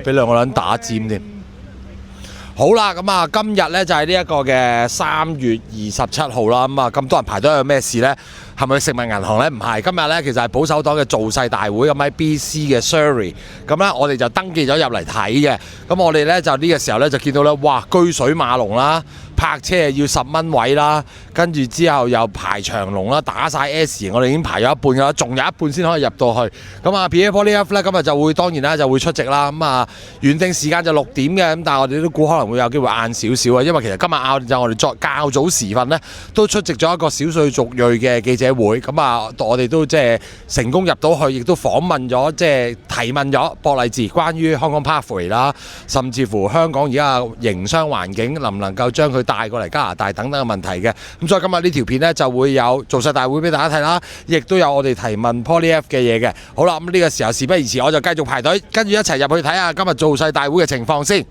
俾兩個人打尖添。好啦，咁啊，今日咧就係呢一個嘅3月27號啦。咁啊，咁多人排隊有咩事呢？係咪食物銀行呢？唔係，今日咧其實係保守黨嘅造勢大會，咁喺 BC 嘅 Surrey， 咁咧我哋就登記咗入嚟睇嘅。咁我哋咧就呢個時候咧就見到咧，哇，車水馬龍啦，泊車要10蚊位啦，跟住之後又排長龍啦，打晒 S 型，我哋已經排咗一半㗎啦，仲有一半先可以入到去。咁啊 ，P. F. 呢咧今日就會當然啦就會出席啦。咁啊，原定時間就6點嘅，咁但係我哋都估可能會有機會晏少少啊，因為其實今日就我哋較早時分咧都出席咗一個少數族裔嘅記者會，咁啊，我哋都即係成功入到去，亦都訪問咗即係提問咗博勵治關於香港 pathway 啦，甚至乎香港而家營商環境能唔能夠將佢帶過嚟加拿大等等嘅問題嘅。咁所以今日呢條片呢，就會有造勢大會俾大家睇啦，亦都有我哋提問 Poly F 嘅嘢嘅。好啦，咁呢個時候事不宜遲，我就繼續排隊，跟住一齊入去睇下今日造勢大會嘅情況先。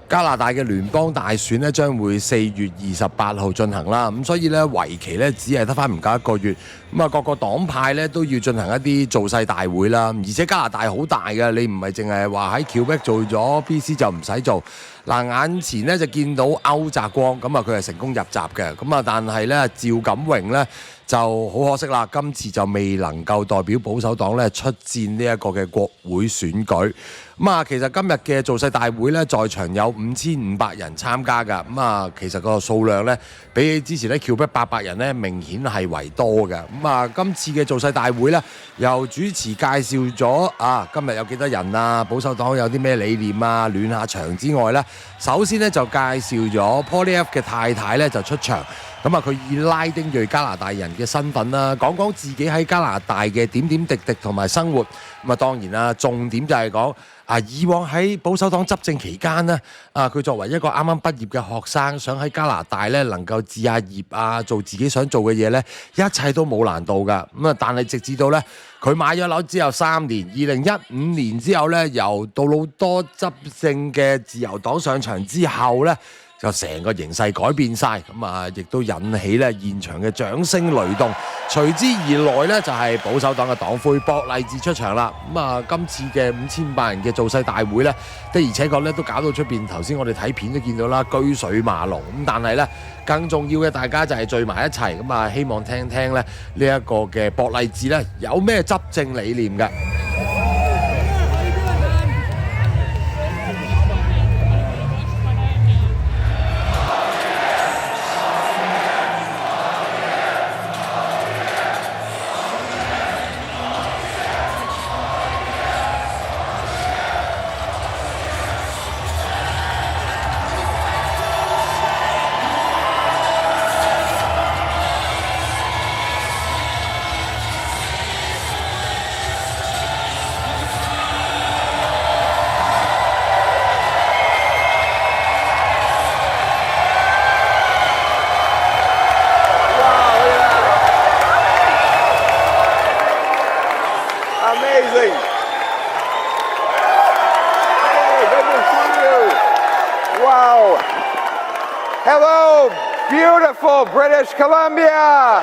加拿大嘅聯邦大選咧將會4月28號進行啦，咁所以咧為期咧只係得返唔夠1個月，咁啊各個黨派咧都要進行一啲造勢大會啦，而且加拿大好大嘅，你唔係淨係話喺Quebec做咗 BC 就唔使做。嗱，眼前咧就見到歐澤光，咁啊佢係成功入閘嘅，咁啊但係咧趙錦榮咧就好可惜啦，今次就未能夠代表保守黨咧出戰呢一個嘅國會選舉。咁啊，其實今日嘅造勢大會咧，在場有5500人參加㗎。咁啊，其實個數量咧，比起之前咧Quebec800人咧，明顯係為多嘅。咁啊，今次嘅造勢大會咧，由主持介紹咗啊，今日有幾多人啊，保守黨有啲咩理念啊，暖下場之外咧，首先咧就介紹咗 Poly F 嘅太太咧就出場。咁啊，佢以拉丁裔加拿大人嘅身份啦，講講自己喺加拿大嘅點點滴滴同埋生活。咁啊，當然啦，重點就係講以往喺保守黨執政期間呢，佢作為一個啱啱畢業嘅學生，想喺加拿大咧能夠置下業啊，做自己想做嘅嘢咧，一切都冇難度㗎。咁啊，但係直至到咧佢買咗樓之後3年，2015年之後咧，由杜魯多執政嘅自由黨上場之後咧，就成個形勢改變晒，咁啊，亦都引起咧現場嘅掌聲雷動。隨之而來咧，就係保守黨嘅黨魁博勵治出場啦。咁啊，今次嘅5500人嘅造勢大會咧，的而且確咧都搞到出邊頭先我哋睇片都見到啦，車水馬龍。咁但係咧，更重要嘅大家就係聚埋一齊，咁啊，希望聽聽咧呢一個嘅博勵治咧有咩執政理念嘅。Hello, beautiful British Columbia!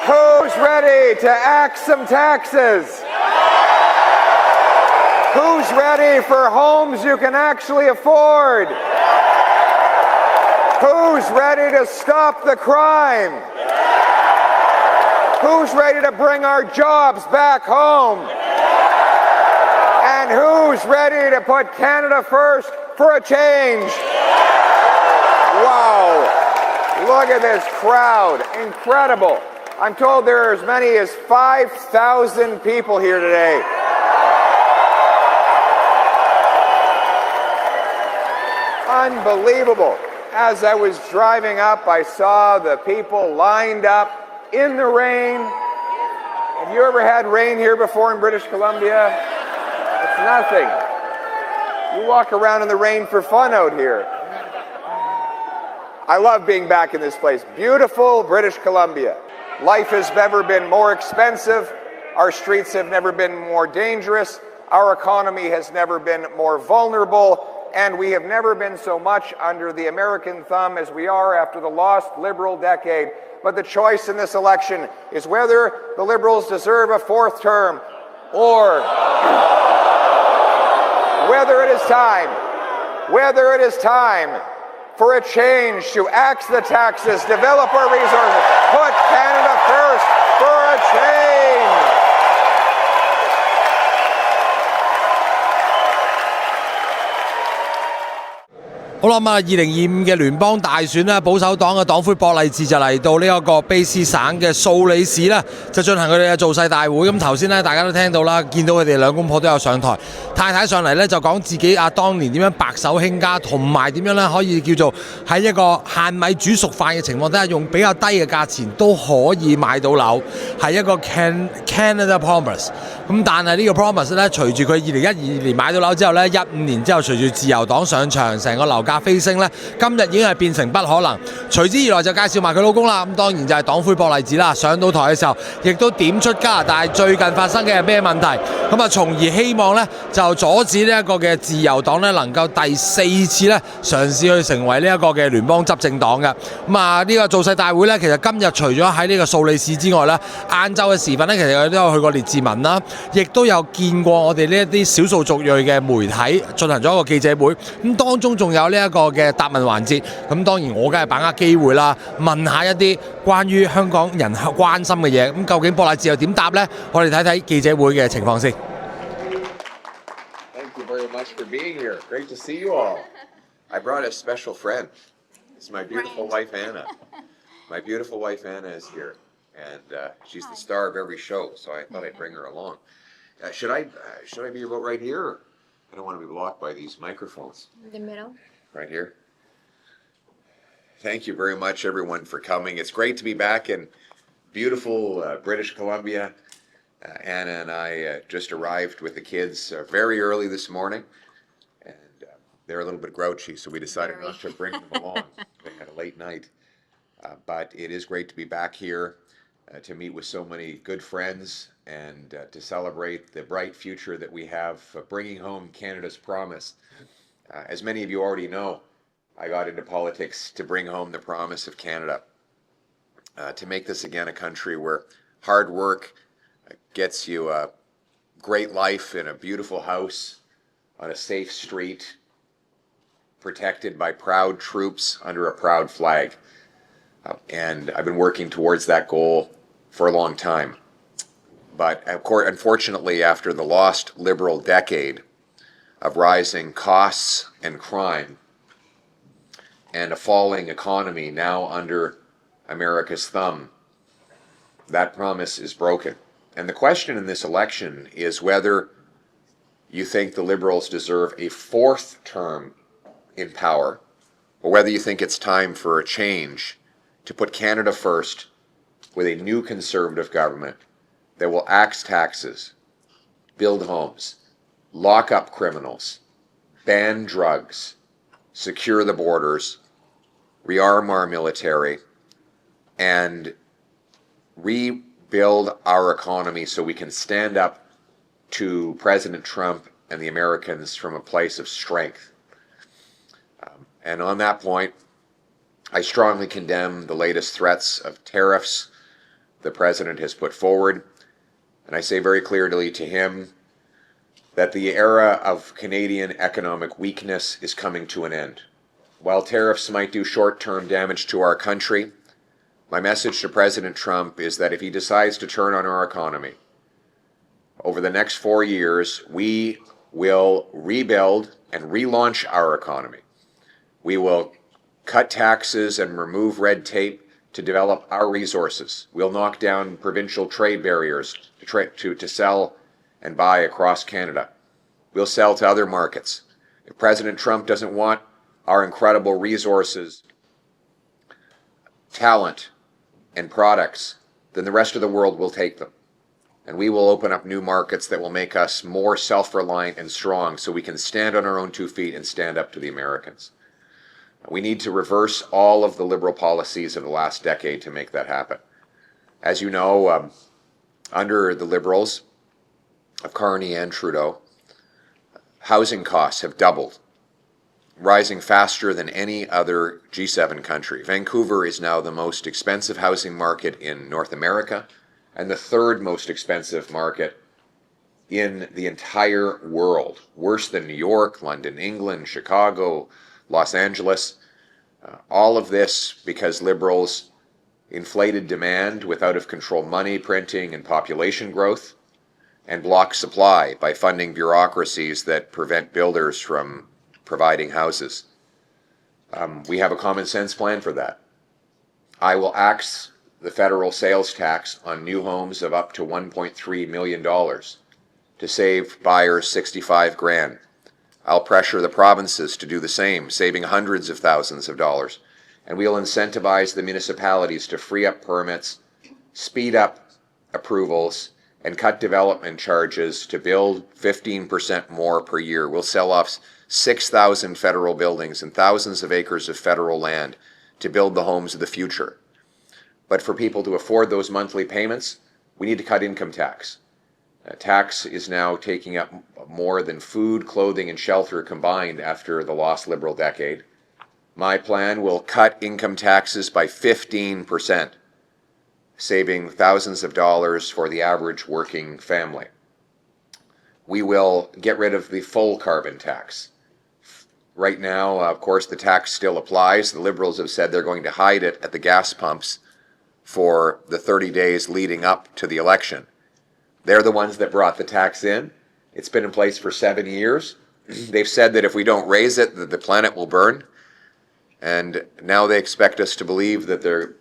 Who's ready to axe some taxes? Who's ready for homes you can actually afford? Who's ready to stop the crime? Who's ready to bring our jobs back home? And who's ready to put Canada first for a change? Wow. Look at this crowd. Incredible. I'm told there are as many as 5,000 people here today. Unbelievable. As I was driving up, I saw the people lined up in the rain. Have you ever had rain here before in British Columbia? It's nothing. You walk around in the rain for fun out here. I love being back in this place. Beautiful British Columbia. Life has never been more expensive. Our streets have never been more dangerous. Our economy has never been more vulnerable. and we have never been so much under the American thumb as we are after the lost Liberal decade. But the choice in this election is whether the Liberals deserve a fourth term or whether it is time for a change to axe the taxes, develop our resources, put Canada first for a change. 好啦，咁啊，2025嘅聯邦大選咧，保守黨嘅黨魁博勵治就嚟到呢一個卑詩省嘅素里市咧，就進行佢哋嘅造勢大會。咁頭先咧，大家都聽到啦，見到佢哋兩公婆都有上台，太太上嚟咧就講自己當年點樣白手興家，同埋點樣咧可以叫做喺一個限米煮熟飯嘅情況底下，用比較低嘅價錢都可以買到樓，係一個 Canada Promise。咁但係呢個 Promise 咧，隨住佢2012年買到樓之後咧，15年之後隨住自由黨上場，成個樓價飛升咧，今日已經係變成不可能。隨之而來就介紹埋佢老公啦，咁當然就係黨魁博勵治啦。上到台嘅時候，亦都點出加拿大最近發生嘅係咩問題，咁啊，從而希望咧就阻止呢一個嘅自由黨咧能夠第4次咧嘗試去成為呢一個嘅聯邦執政黨嘅。咁啊，呢個造勢大會咧，其實今日除咗喺呢個素里市之外咧，晏晝嘅時分咧，其實佢都有去過列治文啦，亦都有見過我哋呢一啲少數族裔嘅媒體進行咗一個記者會。咁當中仲有呢一個嘅答問環節。咁當然我梗係把握機會啦，問下一啲關於香港人關心嘅嘢。咁究竟博勵治又點答呢？我哋睇睇記者會嘅情況先。Thank you very much for being here. Great to see you all. I brought a special friend. It's my beautiful wife Anna. My beautiful wife Anna is here, and she's the star of every show. So I thought I'd bring her along. Should I be about right here? Or I don't want to be blocked by these microphones. The middle. Right here. Thank you very much, everyone, for coming. It's great to be back in beautiful British Columbia. Anna and I just arrived with the kids very early this morning, and they're a little bit grouchy, so we decided not to bring them along. They had a late night. But it is great to be back here to meet with so many good friends and to celebrate the bright future that we have bringing home Canada's promise. As many of you already know, I got into politics to bring home the promise of Canada, to make this again a country where hard work gets you a great life in a beautiful house on a safe street, protected by proud troops under a proud flag. And I've been working towards that goal for a long time. But of course, unfortunately, after the lost Liberal decade of rising costs and crime and a falling economy now under America's thumb, that promise is broken. And the question in this election is whether you think the Liberals deserve a fourth term in power, or whether you think it's time for a change to put Canada first with a new Conservative government that will axe taxes, build homes, lock up criminals, ban drugs, secure the borders, rearm our military, and rebuild our economy so we can stand up to President Trump and the Americans from a place of strength. And on that point, I strongly condemn the latest threats of tariffs the President has put forward, and I say very clearly to him that the era of Canadian economic weakness is coming to an end. While tariffs might do short-term damage to our country, my message to President Trump is that if he decides to turn on our economy, over the next 4 years, we will rebuild and relaunch our economy. We will cut taxes and remove red tape to develop our resources. We'll knock down provincial trade barriers to sell and buy across Canada. We'll sell to other markets. If President Trump doesn't want our incredible resources, talent, and products, then the rest of the world will take them. And we will open up new markets that will make us more self-reliant and strong so we can stand on our own 2 feet and stand up to the Americans. We need to reverse all of the Liberal policies of the last decade to make that happen. As you know, under the Liberals of Carney and Trudeau, housing costs have doubled. rising faster than any other G7 country. Vancouver is now the most expensive housing market in North America and the third most expensive market in the entire world, worse than New York, London, England, Chicago, Los Angeles. All of this because Liberals inflated demand with out-of-control money printing and population growth, and block supply by funding bureaucracies that prevent builders from providing houses. We have a common sense plan for that. I will axe the federal sales tax on new homes of up to $1.3 million to save buyers 65 grand. I'll pressure the provinces to do the same, saving hundreds of thousands of dollars. And we'll incentivize the municipalities to free up permits, speed up approvals, and cut development charges to build 15% more per year. We'll sell off 6,000 federal buildings and thousands of acres of federal land to build the homes of the future. But for people to afford those monthly payments, we need to cut income tax. Tax is now taking up more than food, clothing, and shelter combined after the lost Liberal decade. My plan will cut income taxes by 15%, saving thousands of dollars for the average working family. We will get rid of the full carbon tax. Right now, of course, the tax still applies. The Liberals have said they're going to hide it at the gas pumps for the 30 days leading up to the election. They're the ones that brought the tax in. It's been in place for 7 years. They've said that if we don't raise it, that the planet will burn. And now they expect us to believe that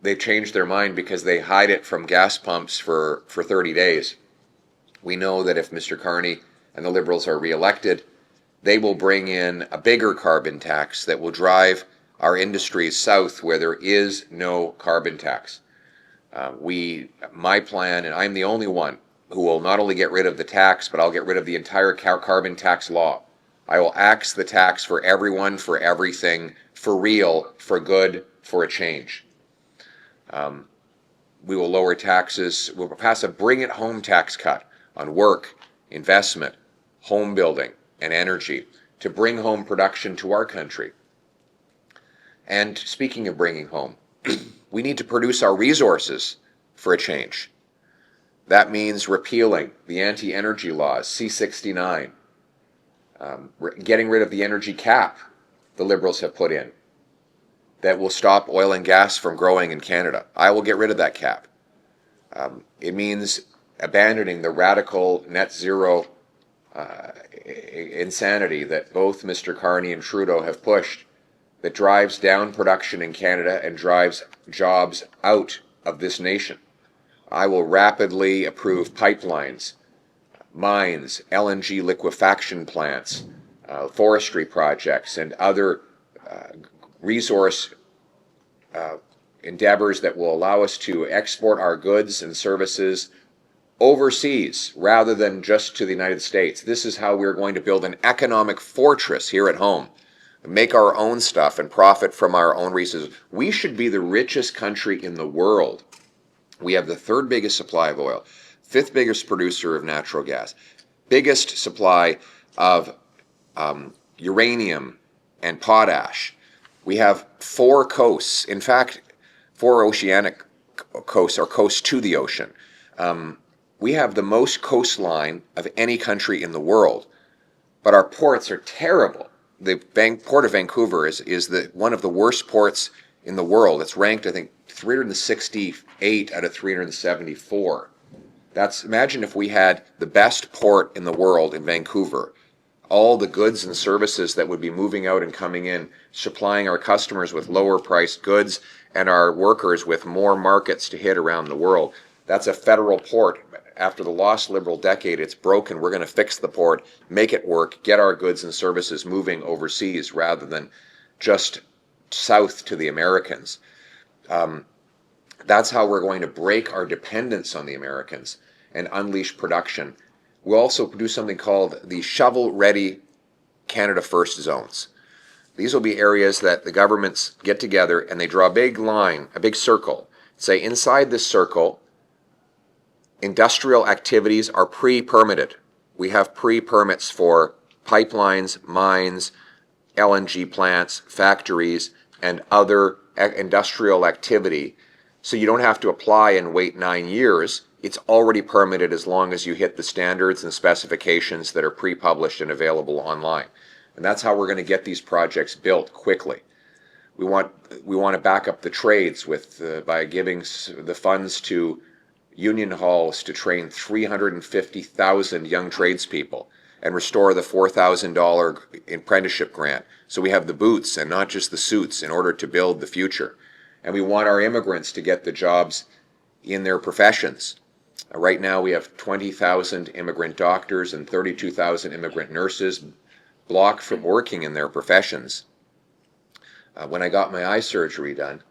they've changed their mind because they hide it from gas pumps for 30 days. We know that if Mr. Carney and the Liberals are re-elected, they will bring in a bigger carbon tax that will drive our industries south where there is no carbon tax. My plan, and I'm the only one who will not only get rid of the tax, but I'll get rid of the entire carbon tax law. I will axe the tax for everyone, for everything, for real, for good, for a change. We will lower taxes. We'll pass a bring-it-home tax cut on work, investment, home building, and energy to bring home production to our country. And speaking of bringing home, we need to produce our resources for a change. That means repealing the anti-energy laws, C-69, getting rid of the energy cap the Liberals have put in that will stop oil and gas from growing in Canada. I will get rid of that cap. It means abandoning the radical net zero insanity that both Mr. Carney and Trudeau have pushed, that drives down production in Canada and drives jobs out of this nation. I will rapidly approve pipelines, mines, LNG liquefaction plants, forestry projects, and other resource endeavors that will allow us to export our goods and services overseas rather than just to the United States. This is how we're going to build an economic fortress here at home, make our own stuff and profit from our own resources. We should be the richest country in the world. We have the third biggest supply of oil, fifth biggest producer of natural gas, biggest supply of uranium and potash. We have 4 coasts, in fact, 4 oceanic coasts, or coasts to the ocean. We have the most coastline of any country in the world, but our ports are terrible. The Port of Vancouver is one of the worst ports in the world. It's ranked, I think, 368 out of 374. Imagine if we had the best port in the world in Vancouver. All the goods and services that would be moving out and coming in, supplying our customers with lower priced goods and our workers with more markets to hit around the world. That's a federal port. After the lost Liberal decade, it's broken. We're going to fix the port, make it work, get our goods and services moving overseas rather than just south to the Americans. That's how we're going to break our dependence on the Americans and unleash production. We'll also do something called the shovel-ready Canada First zones. These will be areas that the governments get together and they draw a big line, a big circle. Say inside this circle, industrial activities are pre-permitted. We have pre-permits for pipelines, mines, LNG plants, factories, and other industrial activity. So you don't have to apply and wait 9 years. It's already permitted as long as you hit the standards and specifications that are pre-published and available online. And that's how we're going to get these projects built quickly. We want to back up the trades by giving the funds to union halls to train 350,000 young tradespeople and restore the $4,000 apprenticeship grant. So we have the boots and not just the suits in order to build the future. And we want our immigrants to get the jobs in their professions. Right now we have 20,000 immigrant doctors and 32,000 immigrant nurses blocked from working in their professions. When I got my eye surgery done,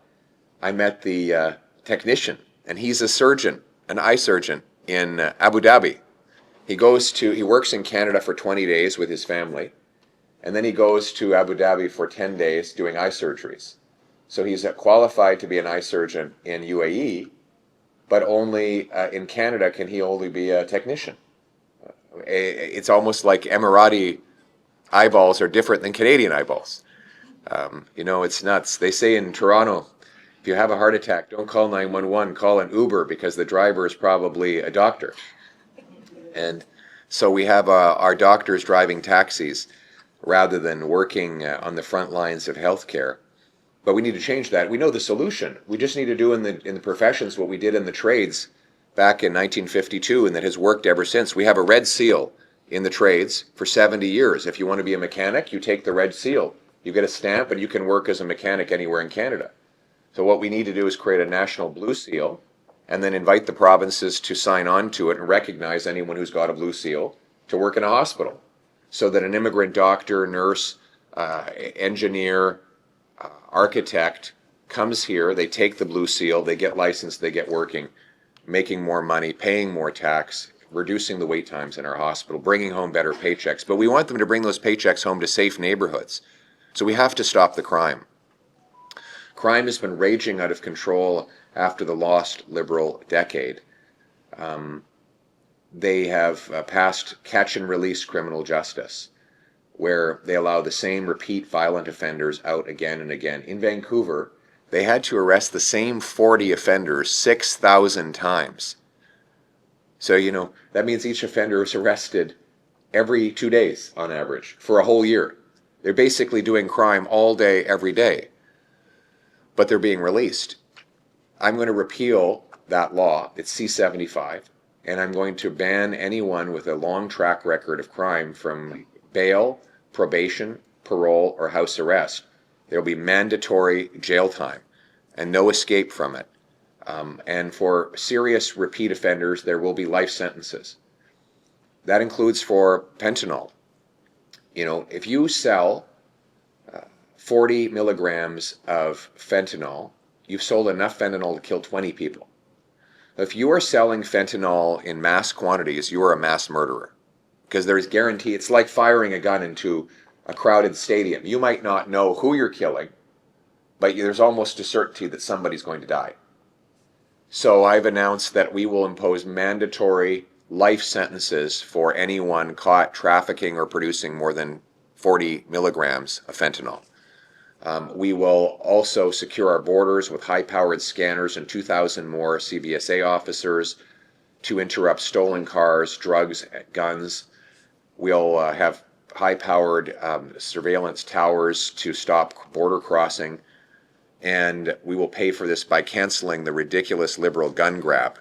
I met the technician, and he's a surgeon, an eye surgeon in Abu Dhabi. He works in Canada for 20 days with his family, and then he goes to Abu Dhabi for 10 days doing eye surgeries. So he's qualified to be an eye surgeon in UAE, but only in Canada can he only be a technician. It's almost like Emirati eyeballs are different than Canadian eyeballs. It's nuts. They say in Toronto, if you have a heart attack, don't call 911, call an Uber because the driver is probably a doctor. And so we have our doctors driving taxis rather than working on the front lines of healthcare. But we need to change that. We know the solution. We just need to do in the professions what we did in the trades back in 1952, and that has worked ever since. We have a red seal in the trades for 70 years. If you want to be a mechanic, you take the red seal. You get a stamp and you can work as a mechanic anywhere in Canada. So what we need to do is create a national blue seal and then invite the provinces to sign on to it and recognize anyone who's got a blue seal to work in a hospital, so that an immigrant doctor, nurse, engineer, architect comes here, they take the blue seal, they get licensed, they get working, making more money, paying more tax, reducing the wait times in our hospital, bringing home better paychecks. But we want them to bring those paychecks home to safe neighborhoods. So we have to stop the crime. Crime has been raging out of control after the lost Liberal decade. They have passed catch and release criminal justice, where they allow the same repeat violent offenders out again and again. In Vancouver, they had to arrest the same 40 offenders 6,000 times. So, that means each offender is arrested every 2 days on average for a whole year. They're basically doing crime all day, every day, but they're being released. I'm going to repeal that law. It's C-75, and I'm going to ban anyone with a long track record of crime from bail, probation, parole, or house arrest. There will be mandatory jail time and no escape from it. And for serious repeat offenders, there will be life sentences. That includes for fentanyl. If you sell 40 milligrams of fentanyl, you've sold enough fentanyl to kill 20 people. If you are selling fentanyl in mass quantities, you are a mass murderer. Because there's guarantee, it's like firing a gun into a crowded stadium. You might not know who you're killing, but there's almost a certainty that somebody's going to die. So I've announced that we will impose mandatory life sentences for anyone caught trafficking or producing more than 40 milligrams of fentanyl. We will also secure our borders with high-powered scanners and 2,000 more CBSA officers to interrupt stolen cars, drugs, guns. We'll have high-powered surveillance towers to stop border crossing, and we will pay for this by canceling the ridiculous Liberal gun grab,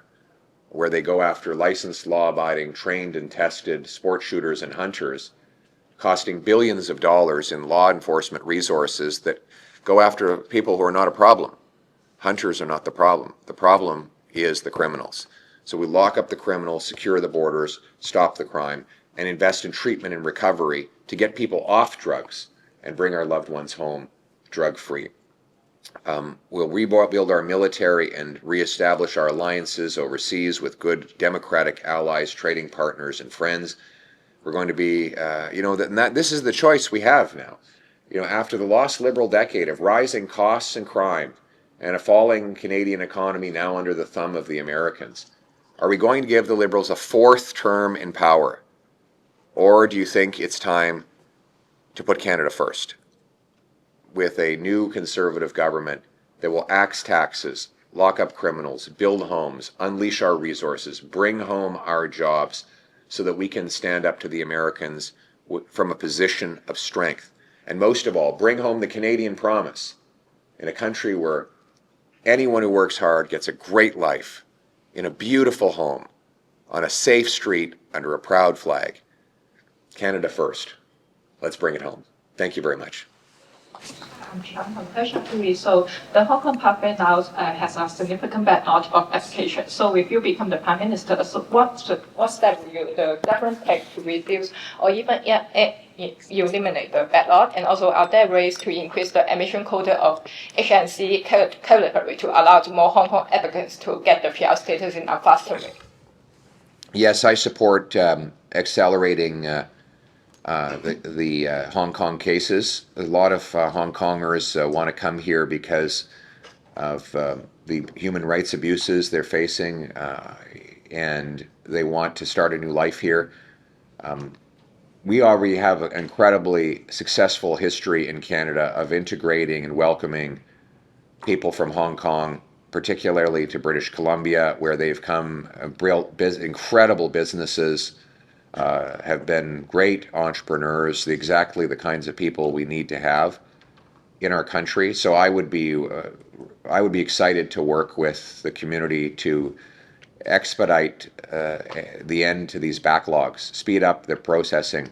where they go after licensed, law-abiding, trained and tested sport shooters and hunters, costing billions of dollars in law enforcement resources that go after people who are not a problem. Hunters are not the problem. The problem is the criminals. So we lock up the criminals, secure the borders, stop the crime, and invest in treatment and recovery to get people off drugs and bring our loved ones home drug-free. We'll rebuild our military and reestablish our alliances overseas with good democratic allies, trading partners, and friends. We're going to be, this is the choice we have now. After the lost Liberal decade of rising costs and crime and a falling Canadian economy now under the thumb of the Americans, are we going to give the Liberals a fourth term in power? Or do you think it's time to put Canada first? with a new conservative government that will axe taxes, lock up criminals, build homes, unleash our resources, bring home our jobs so that we can stand up to the Americans from a position of strength. And most of all, bring home the Canadian promise in a country where anyone who works hard gets a great life in a beautiful home on a safe street under a proud flag. Canada first. Let's bring it home. Thank you very much. So the Hong Kong pathway now has a significant backlog of applications. So if you become the Prime Minister, so what step will the government take to reduce or even eliminate the backlog? And also, are there ways to increase the admission quota of HNC category to allow more Hong Kong applicants to get the PR status in a faster way? Yes, I support accelerating the Hong Kong cases. A lot of Hong Kongers want to come here because of the human rights abuses they're facing, and they want to start a new life here. We already have an incredibly successful history in Canada of integrating and welcoming people from Hong Kong, particularly to British Columbia, where they've come, built incredible businesses, have been great entrepreneurs, exactly the kinds of people we need to have in our country. So I would be excited to work with the community to expedite the end to these backlogs, speed up the processing,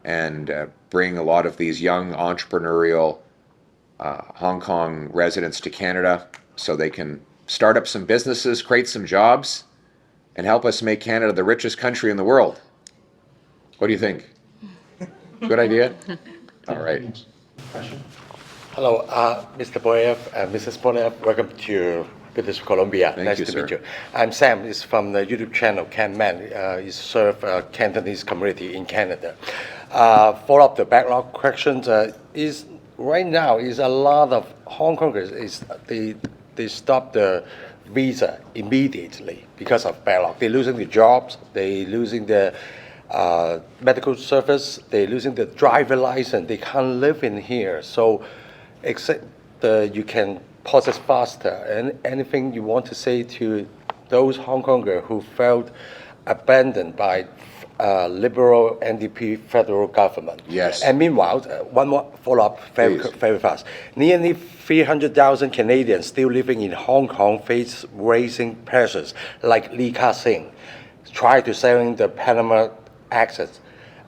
and bring a lot of these young entrepreneurial Hong Kong residents to Canada so they can start up some businesses, create some jobs, and help us make Canada the richest country in the world. What do you think? Good idea? All right. Hello, Mr. Boyev and Mrs. Boyev. Welcome to British Columbia. Thank you, nice to sir. meet you. I'm Sam. It's from the YouTube channel CanMen. He serves Cantonese community in Canada. Follow up the backlog questions. Is right now is a lot of Hong Kongers they stop the visa immediately because of backlog. They're losing their jobs. They're losing the medical service. They're losing the driver license. They can't live in here. So, except you can process faster. And anything you want to say to those Hong Kongers who felt abandoned by Liberal NDP federal government? Yes. And meanwhile, one more follow-up very fast. Nearly 300,000 Canadians still living in Hong Kong face raising pressures, like Li Ka-shing tried to selling the Panama access,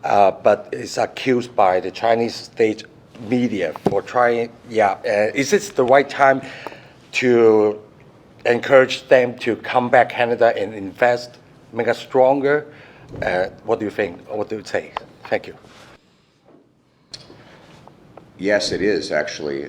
but is accused by the Chinese state media for trying. Is this the right time to encourage them to come back Canada and invest, make us stronger? What do you think? What do you say? Thank you. Yes, it is actually.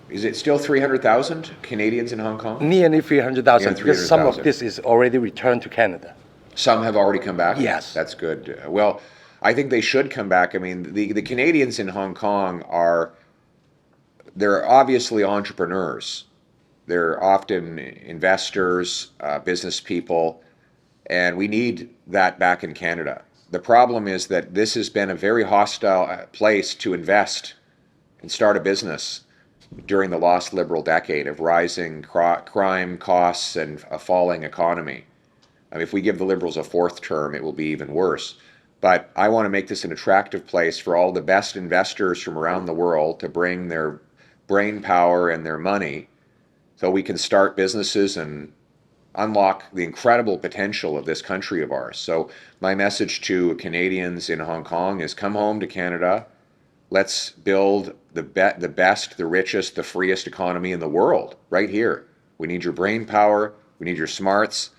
Is it still 300,000 Canadians in Hong Kong? Nearly 300,000, because some of 300,000. this is already returned to Canada. Some have already come back? Yes. That's good. Well, I think they should come back. I mean, the Canadians in Hong Kong they're obviously entrepreneurs. They're often investors, business people, and we need that back in Canada. The problem is that this has been a very hostile place to invest and start a business during the lost Liberal decade of rising crime costs and a falling economy. I mean, if we give the Liberals a fourth term, it will be even worse. But I want to make this an attractive place for all the best investors from around the world to bring their brain power and their money so we can start businesses and unlock the incredible potential of this country of ours. So my message to Canadians in Hong Kong is come home to Canada. Let's build the best, the richest, the freest economy in the world right here. We need your brain power. We need your smarts.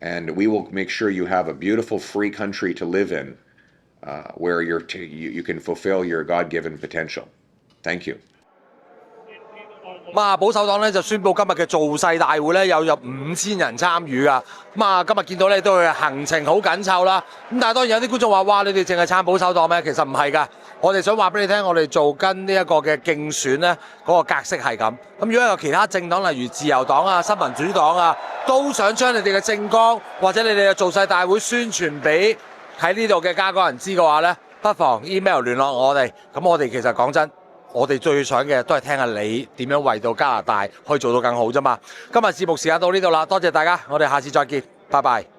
And we will make sure you have a beautiful, free country to live in where you can fulfill your God-given potential. Thank you. 保守黨咧就宣布今日嘅造勢大會咧有入5000人參與噶。今日見到咧都係行程好緊湊啦。但係當然有啲觀眾話：哇，你哋淨係撐保守黨咩？其實唔係㗎。我哋想話俾你聽，我哋做跟呢一個嘅競選咧嗰個格式係咁。咁如果有其他政黨，例如自由黨啊、新民主黨啊，都想將你哋嘅政綱或者你哋嘅造勢大會宣傳俾喺呢度嘅加港人知嘅話咧，不妨 email 聯絡我哋。咁我哋其實講真，我哋最想嘅都係聽下你點樣為到加拿大可以做到更好啫嘛。今日節目時間到呢度啦，多謝大家，我哋下次再見，拜拜。